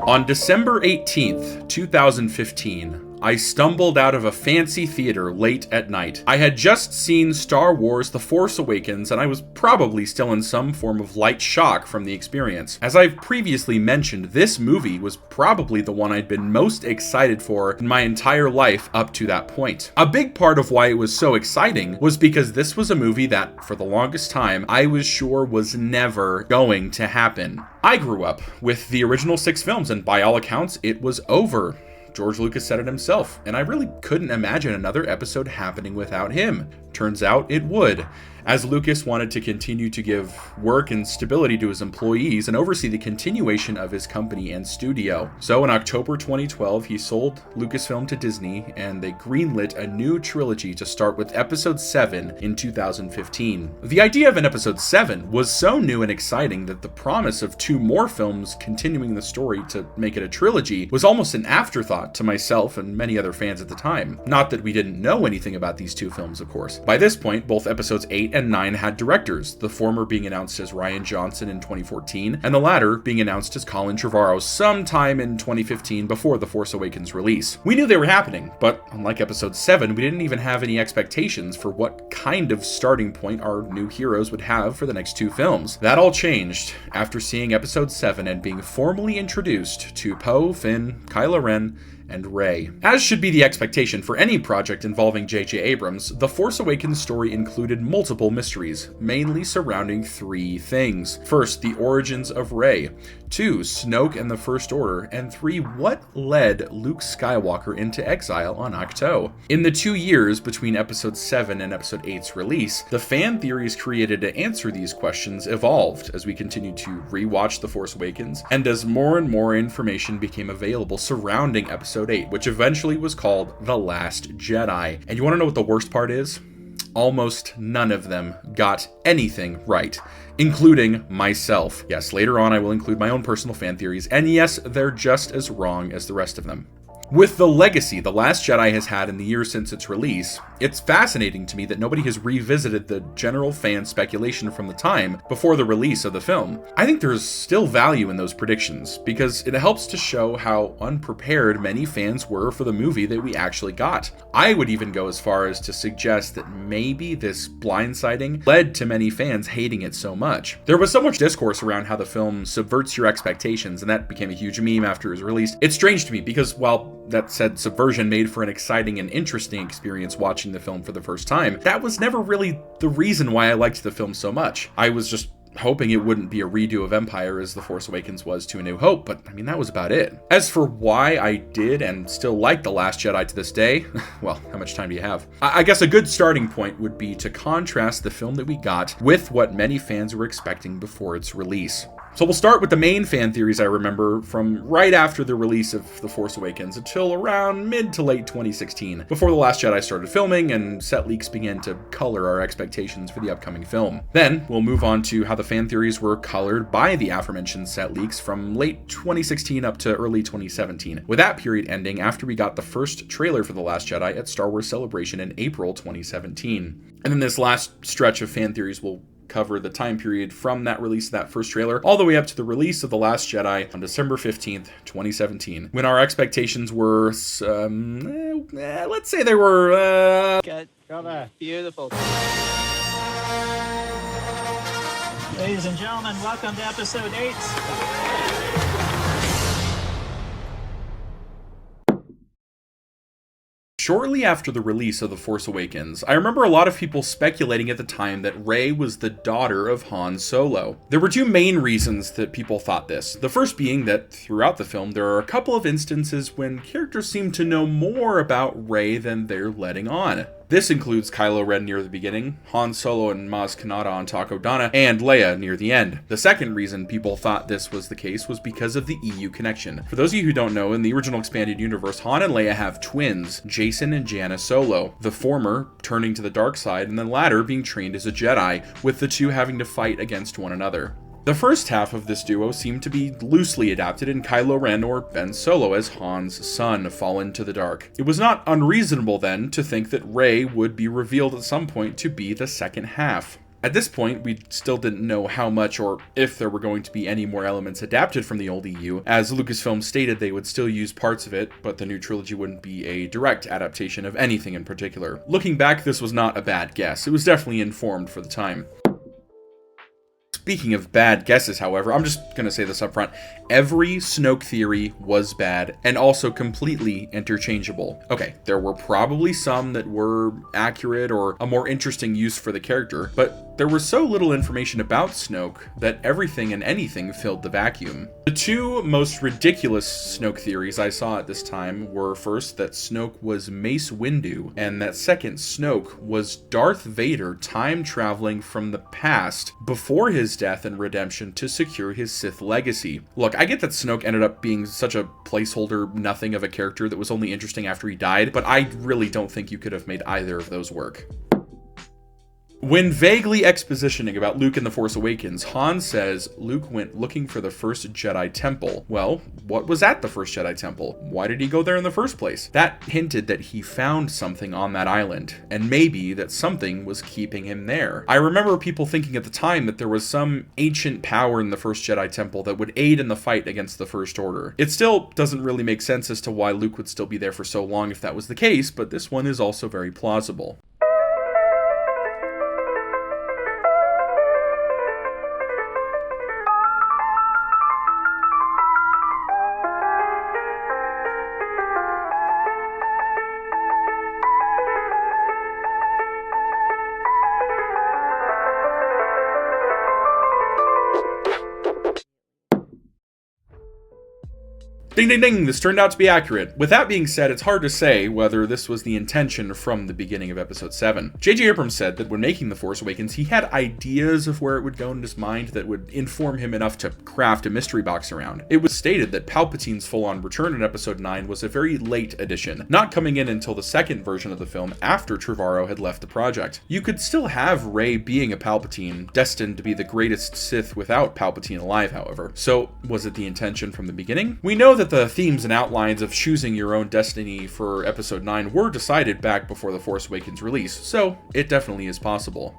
On December 18th, 2015, I stumbled out of a fancy theater late at night. I had just seen Star Wars The Force Awakens, and I was probably still in some form of light shock from the experience. As I've previously mentioned, this movie was probably the one I'd been most excited for in my entire life up to that point. A big part of why it was so exciting was because this was a movie that, for the longest time, I was sure was never going to happen. I grew up with the original 6 films, and by all accounts, it was over. George Lucas said it himself, and I really couldn't imagine another episode happening without him. Turns out it would, as Lucas wanted to continue to give work and stability to his employees and oversee the continuation of his company and studio. So in October 2012, he sold Lucasfilm to Disney, and they greenlit a new trilogy to start with Episode 7 in 2015. The idea of an Episode 7 was so new and exciting that the promise of 2 more films continuing the story to make it a trilogy was almost an afterthought to myself and many other fans at the time. Not that we didn't know anything about these 2 films, of course. By this point, both Episodes 8 and 9 had directors, the former being announced as Rian Johnson in 2014, and the latter being announced as Colin Trevorrow sometime in 2015 before The Force Awakens release. We knew they were happening, but unlike Episode 7, we didn't even have any expectations for what kind of starting point our new heroes would have for the next 2 films. That all changed after seeing Episode 7 and being formally introduced to Poe, Finn, Kylo Ren, and Rey. As should be the expectation for any project involving J.J. Abrams, The Force Awakens story included multiple mysteries, mainly surrounding 3 things. First, the origins of Rey. 2, Snoke and the First Order. And 3, what led Luke Skywalker into exile on Ahch-To? In the 2 years between Episode 7 and Episode 8's release, the fan theories created to answer these questions evolved as we continued to rewatch The Force Awakens, and as more and more information became available surrounding Episode 8, which eventually was called The Last Jedi. And you want to know what the worst part is? Almost none of them got anything right, including myself. Yes, later on I will include my own personal fan theories, and yes, they're just as wrong as the rest of them. With the legacy The Last Jedi has had in the years since its release, it's fascinating to me that nobody has revisited the general fan speculation from the time before the release of the film. I think there's still value in those predictions, because it helps to show how unprepared many fans were for the movie that we actually got. I would even go as far as to suggest that maybe this blindsiding led to many fans hating it so much. There was so much discourse around how the film subverts your expectations, and that became a huge meme after it was released. It's strange to me because while that said subversion made for an exciting and interesting experience watching the film for the first time, that was never really the reason why I liked the film so much. I was just hoping it wouldn't be a redo of Empire as The Force Awakens was to A New Hope, but I mean, that was about it. As for why I did and still like The Last Jedi to this day, well, how much time do you have? I guess a good starting point would be to contrast the film that we got with what many fans were expecting before its release. So we'll start with the main fan theories I remember from right after the release of The Force Awakens until around mid to late 2016, before The Last Jedi started filming and set leaks began to color our expectations for the upcoming film. Then we'll move on to how the fan theories were colored by the aforementioned set leaks from late 2016 up to early 2017, with that period ending after we got the first trailer for The Last Jedi at Star Wars Celebration in April 2017. And then this last stretch of fan theories will cover the time period from that release of that first trailer all the way up to the release of The Last Jedi on December 15th, 2017, when our expectations were, let's say they were, Good. Brother. Beautiful. Ladies and gentlemen, welcome to Episode 8. Shortly after the release of The Force Awakens, I remember a lot of people speculating at the time that Rey was the daughter of Han Solo. There were 2 main reasons that people thought this. The first being that throughout the film, there are a couple of instances when characters seem to know more about Rey than they're letting on. This includes Kylo Ren near the beginning, Han Solo and Maz Kanata on Takodana, and Leia near the end. The second reason people thought this was the case was because of the EU connection. For those of you who don't know, in the original expanded universe, Han and Leia have twins, Jason and Jana Solo, the former turning to the dark side and the latter being trained as a Jedi, with the 2 having to fight against one another. The first half of this duo seemed to be loosely adapted in Kylo Ren or Ben Solo as Han's son fallen to the dark. It was not unreasonable then to think that Rey would be revealed at some point to be the second half. At this point, we still didn't know how much or if there were going to be any more elements adapted from the old EU, as Lucasfilm stated they would still use parts of it, but the new trilogy wouldn't be a direct adaptation of anything in particular. Looking back, this was not a bad guess. It was definitely informed for the time. Speaking of bad guesses, however, I'm just going to say this up front. Every Snoke theory was bad and also completely interchangeable. Okay, there were probably some that were accurate or a more interesting use for the character, but there was so little information about Snoke that everything and anything filled the vacuum. The two most ridiculous Snoke theories I saw at this time were first that Snoke was Mace Windu, and that second Snoke was Darth Vader time traveling from the past before his death and redemption to secure his Sith legacy. Look, I get that Snoke ended up being such a placeholder nothing of a character that was only interesting after he died, but I really don't think you could have made either of those work. When vaguely expositioning about Luke in The Force Awakens, Han says Luke went looking for the first Jedi temple. Well, what was at the first Jedi temple? Why did he go there in the first place? That hinted that he found something on that island, and maybe that something was keeping him there. I remember people thinking at the time that there was some ancient power in the first Jedi temple that would aid in the fight against the First Order. It still doesn't really make sense as to why Luke would still be there for so long if that was the case, but this one is also very plausible. Ding ding ding, this turned out to be accurate. With that being said, it's hard to say whether this was the intention from the beginning of episode 7. J.J. Abrams said that when making The Force Awakens, he had ideas of where it would go in his mind that would inform him enough to craft a mystery box around. It was stated that Palpatine's full-on return in episode 9 was a very late addition, not coming in until the second version of the film after Trevorrow had left the project. You could still have Rey being a Palpatine, destined to be the greatest Sith without Palpatine alive, however. So, was it the intention from the beginning? We know that the themes and outlines of choosing your own destiny for episode 9 were decided back before The Force Awakens release, so it definitely is possible.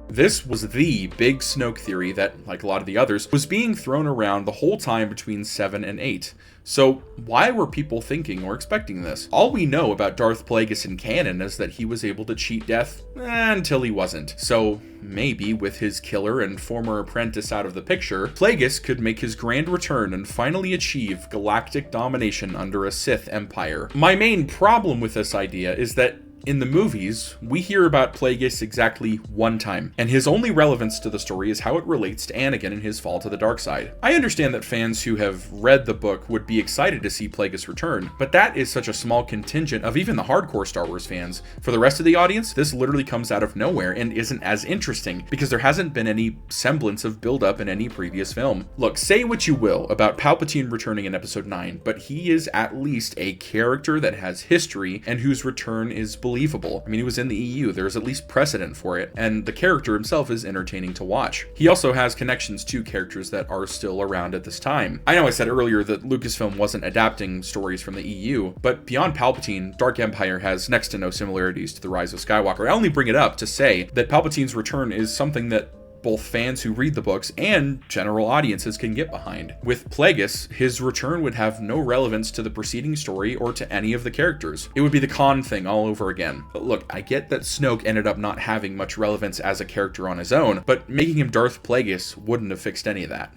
This was the big Snoke theory that, like a lot of the others, was being thrown around the whole time between 7 and 8. So why were people thinking or expecting this? All we know about Darth Plagueis in canon is that he was able to cheat death until he wasn't. So maybe with his killer and former apprentice out of the picture, Plagueis could make his grand return and finally achieve galactic domination under a Sith empire. My main problem with this idea is that in the movies, we hear about Plagueis exactly one time, and his only relevance to the story is how it relates to Anakin and his fall to the dark side. I understand that fans who have read the book would be excited to see Plagueis return, but that is such a small contingent of even the hardcore Star Wars fans. For the rest of the audience, this literally comes out of nowhere and isn't as interesting, because there hasn't been any semblance of build-up in any previous film. Look, say what you will about Palpatine returning in episode 9, but he is at least a character that has history and whose return is believable. I mean, he was in the EU, there's at least precedent for it, and the character himself is entertaining to watch. He also has connections to characters that are still around at this time. I know I said earlier that Lucasfilm wasn't adapting stories from the EU, but beyond Palpatine, Dark Empire has next to no similarities to The Rise of Skywalker. I only bring it up to say that Palpatine's return is something that both fans who read the books and general audiences can get behind. With Plagueis, his return would have no relevance to the preceding story or to any of the characters. It would be the Khan thing all over again. But look, I get that Snoke ended up not having much relevance as a character on his own, but making him Darth Plagueis wouldn't have fixed any of that.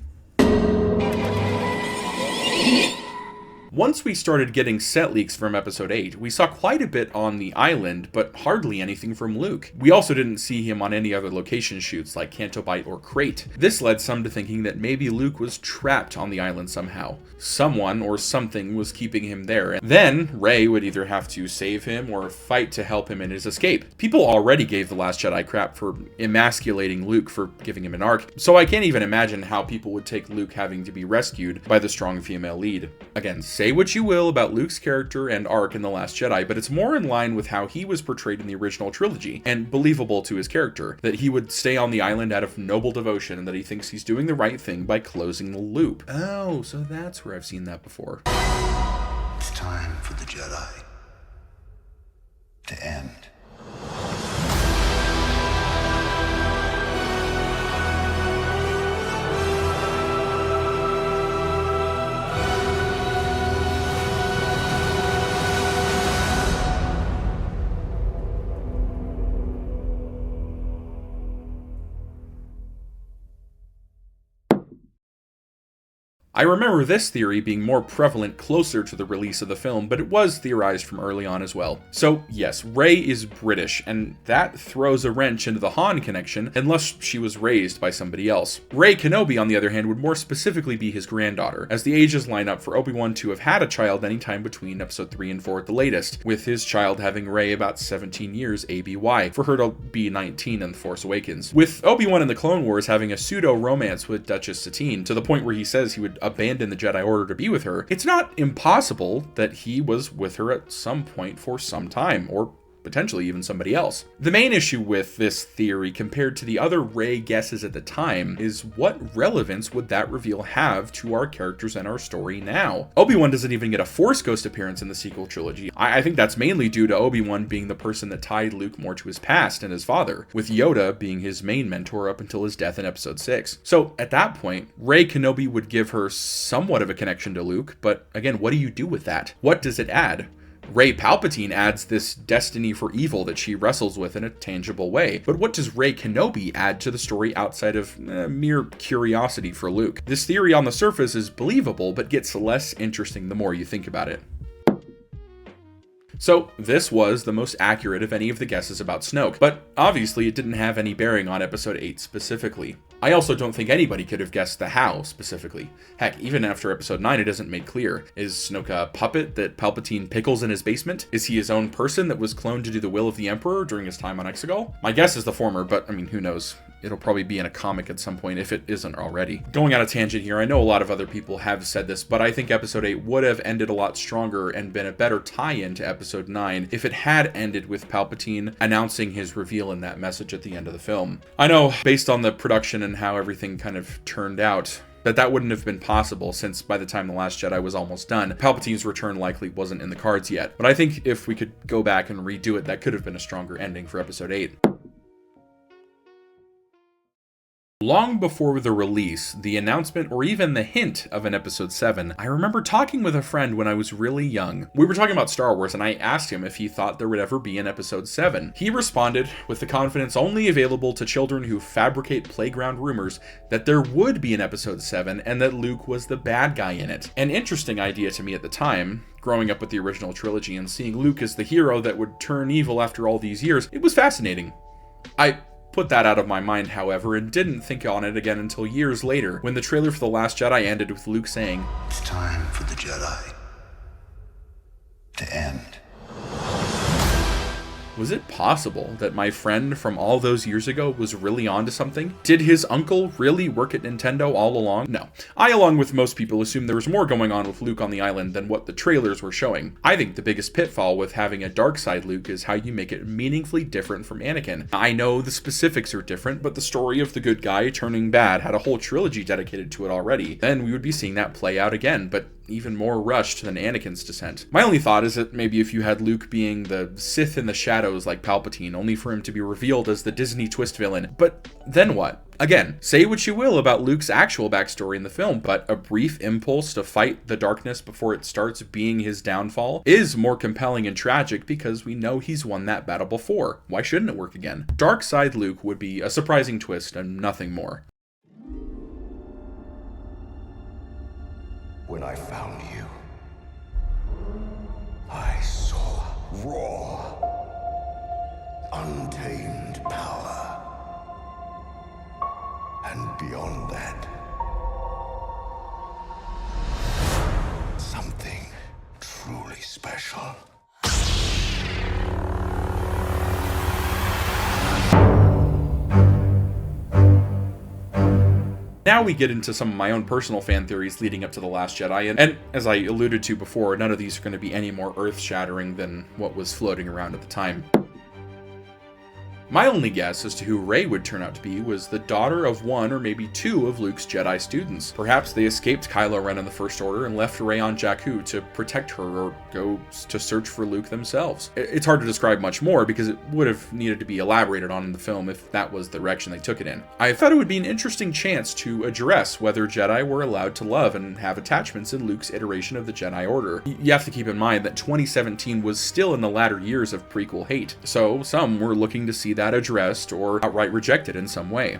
Once we started getting set leaks from episode 8, we saw quite a bit on the island, but hardly anything from Luke. We also didn't see him on any other location shoots like Canto Bight or Crate. This led some to thinking that maybe Luke was trapped on the island somehow. Someone or something was keeping him there, and then Rey would either have to save him or fight to help him in his escape. People already gave The Last Jedi crap for emasculating Luke for giving him an arc, so I can't even imagine how people would take Luke having to be rescued by the strong female lead. Again, say what you will about Luke's character and arc in The Last Jedi, but it's more in line with how he was portrayed in the original trilogy, and believable to his character, that he would stay on the island out of noble devotion and that he thinks he's doing the right thing by closing the loop. Oh, so that's where I've seen that before. It's time for the Jedi to end. I remember this theory being more prevalent closer to the release of the film, but it was theorized from early on as well. So yes, Rey is British, and that throws a wrench into the Han connection unless she was raised by somebody else. Rey Kenobi, on the other hand, would more specifically be his granddaughter, as the ages line up for Obi-Wan to have had a child anytime between episode 3 and 4 at the latest, with his child having Rey about 17 years ABY, for her to be 19 in The Force Awakens. With Obi-Wan in the Clone Wars having a pseudo-romance with Duchess Satine, to the point where he says he would abandon the Jedi Order to be with her, it's not impossible that he was with her at some point for some time, or potentially even somebody else. The main issue with this theory compared to the other Rey guesses at the time is what relevance would that reveal have to our characters and our story now? Obi-Wan doesn't even get a Force Ghost appearance in the sequel trilogy. I think that's mainly due to Obi-Wan being the person that tied Luke more to his past and his father, with Yoda being his main mentor up until his death in episode 6. So at that point, Rey Kenobi would give her somewhat of a connection to Luke, but again, what do you do with that? What does it add? Rey Palpatine adds this destiny for evil that she wrestles with in a tangible way. But what does Rey Kenobi add to the story outside of mere curiosity for Luke? This theory on the surface is believable, but gets less interesting the more you think about it. So this was the most accurate of any of the guesses about Snoke, but obviously it didn't have any bearing on episode 8 specifically. I also don't think anybody could have guessed the how specifically. Heck, even after episode 9 it isn't made clear. Is Snoke a puppet that Palpatine pickles in his basement? Is he his own person that was cloned to do the will of the Emperor during his time on Exegol? My guess is the former, but I mean, who knows? It'll probably be in a comic at some point if it isn't already. Going on a tangent here, I know a lot of other people have said this, but I think episode 8 would have ended a lot stronger and been a better tie-in to episode 9 if it had ended with Palpatine announcing his reveal in that message at the end of the film. I know, based on the production and how everything kind of turned out, that wouldn't have been possible, since by the time The Last Jedi was almost done, Palpatine's return likely wasn't in the cards yet. But I think if we could go back and redo it, that could have been a stronger ending for episode 8. Long before the release, the announcement, or even the hint of an episode 7, I remember talking with a friend when I was really young. We were talking about Star Wars, and I asked him if he thought there would ever be an episode 7. He responded, with the confidence only available to children who fabricate playground rumors, that there would be an episode 7 and that Luke was the bad guy in it. An interesting idea to me at the time. Growing up with the original trilogy and seeing Luke as the hero that would turn evil after all these years, it was fascinating. I put that out of my mind, however, and didn't think on it again until years later, when the trailer for The Last Jedi ended with Luke saying, It's time for the Jedi to end. Was it possible that my friend from all those years ago was really onto something? Did his uncle really work at Nintendo all along? No. I, along with most people, assume there was more going on with Luke on the island than what the trailers were showing. I think the biggest pitfall with having a dark side Luke is how you make it meaningfully different from Anakin. I know the specifics are different, but the story of the good guy turning bad had a whole trilogy dedicated to it already. Then we would be seeing that play out again, but even more rushed than Anakin's descent. My only thought is that maybe if you had Luke being the Sith in the shadows like Palpatine, only for him to be revealed as the Disney twist villain. But then what? Again, say what you will about Luke's actual backstory in the film, but a brief impulse to fight the darkness before it starts being his downfall is more compelling and tragic because we know he's won that battle before. Why shouldn't it work again? Dark side Luke would be a surprising twist and nothing more. When I found you, I saw raw, untamed power. And beyond that, something truly special. Now we get into some of my own personal fan theories leading up to The Last Jedi, and as I alluded to before, none of these are going to be any more earth-shattering than what was floating around at the time. My only guess as to who Rey would turn out to be was the daughter of one or maybe two of Luke's Jedi students. Perhaps they escaped Kylo Ren in the First Order and left Rey on Jakku to protect her or go to search for Luke themselves. It's hard to describe much more because it would have needed to be elaborated on in the film if that was the direction they took it in. I thought it would be an interesting chance to address whether Jedi were allowed to love and have attachments in Luke's iteration of the Jedi Order. You have to keep in mind that 2017 was still in the latter years of prequel hate, so some were looking to see that addressed or outright rejected in some way.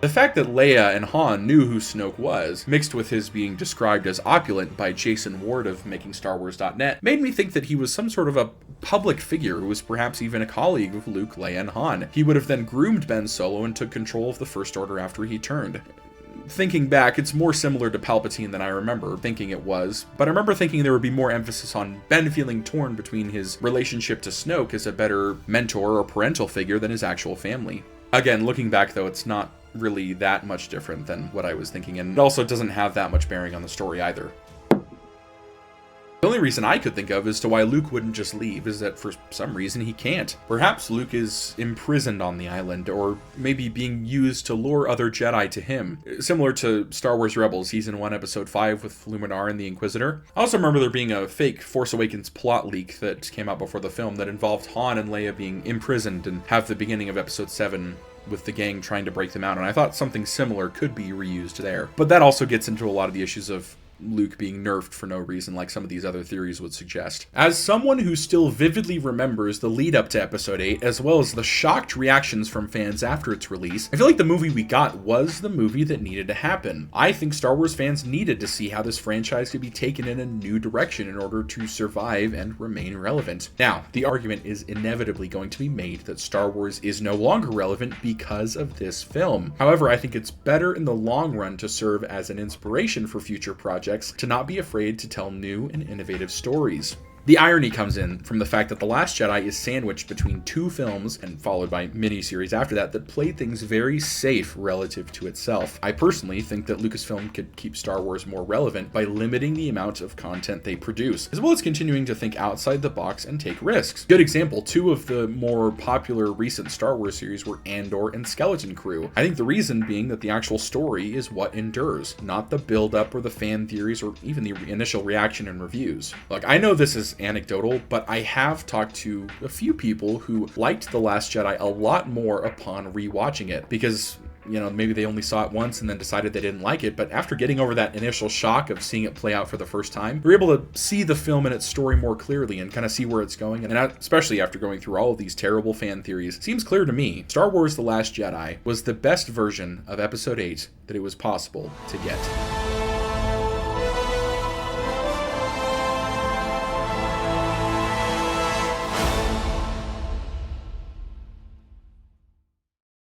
The fact that Leia and Han knew who Snoke was, mixed with his being described as opulent by Jason Ward of MakingStarWars.net, made me think that he was some sort of a public figure who was perhaps even a colleague of Luke, Leia, and Han. He would have then groomed Ben Solo and took control of the First Order after he turned. Thinking back, it's more similar to Palpatine than I remember thinking it was, but I remember thinking there would be more emphasis on Ben feeling torn between his relationship to Snoke as a better mentor or parental figure than his actual family. Again, looking back though, it's not really that much different than what I was thinking, and it also doesn't have that much bearing on the story either. The only reason I could think of as to why Luke wouldn't just leave is that for some reason he can't. Perhaps Luke is imprisoned on the island, or maybe being used to lure other Jedi to him. Similar to Star Wars Rebels Season 1 Episode 5 with Luminar and the Inquisitor. I also remember there being a fake Force Awakens plot leak that came out before the film that involved Han and Leia being imprisoned and have the beginning of Episode 7 with the gang trying to break them out, and I thought something similar could be reused there. But that also gets into a lot of the issues of Luke being nerfed for no reason like some of these other theories would suggest. As someone who still vividly remembers the lead up to Episode 8, as well as the shocked reactions from fans after its release, I feel like the movie we got was the movie that needed to happen. I think Star Wars fans needed to see how this franchise could be taken in a new direction in order to survive and remain relevant. Now, the argument is inevitably going to be made that Star Wars is no longer relevant because of this film. However, I think it's better in the long run to serve as an inspiration for future projects, to not be afraid to tell new and innovative stories. The irony comes in from the fact that The Last Jedi is sandwiched between two films, and followed by miniseries after that played things very safe relative to itself. I personally think that Lucasfilm could keep Star Wars more relevant by limiting the amount of content they produce, as well as continuing to think outside the box and take risks. Good example, two of the more popular recent Star Wars series were Andor and Skeleton Crew. I think the reason being that the actual story is what endures, not the build-up or the fan theories or even the initial reaction and reviews. Look, I know this is anecdotal, but I have talked to a few people who liked The Last Jedi a lot more upon rewatching it, because maybe they only saw it once and then decided they didn't like it, but after getting over that initial shock of seeing it play out for the first time, we're able to see the film and its story more clearly and kind of see where it's going. And especially after going through all of these terrible fan theories, it seems clear to me Star Wars The Last Jedi was the best version of Episode 8 that it was possible to get.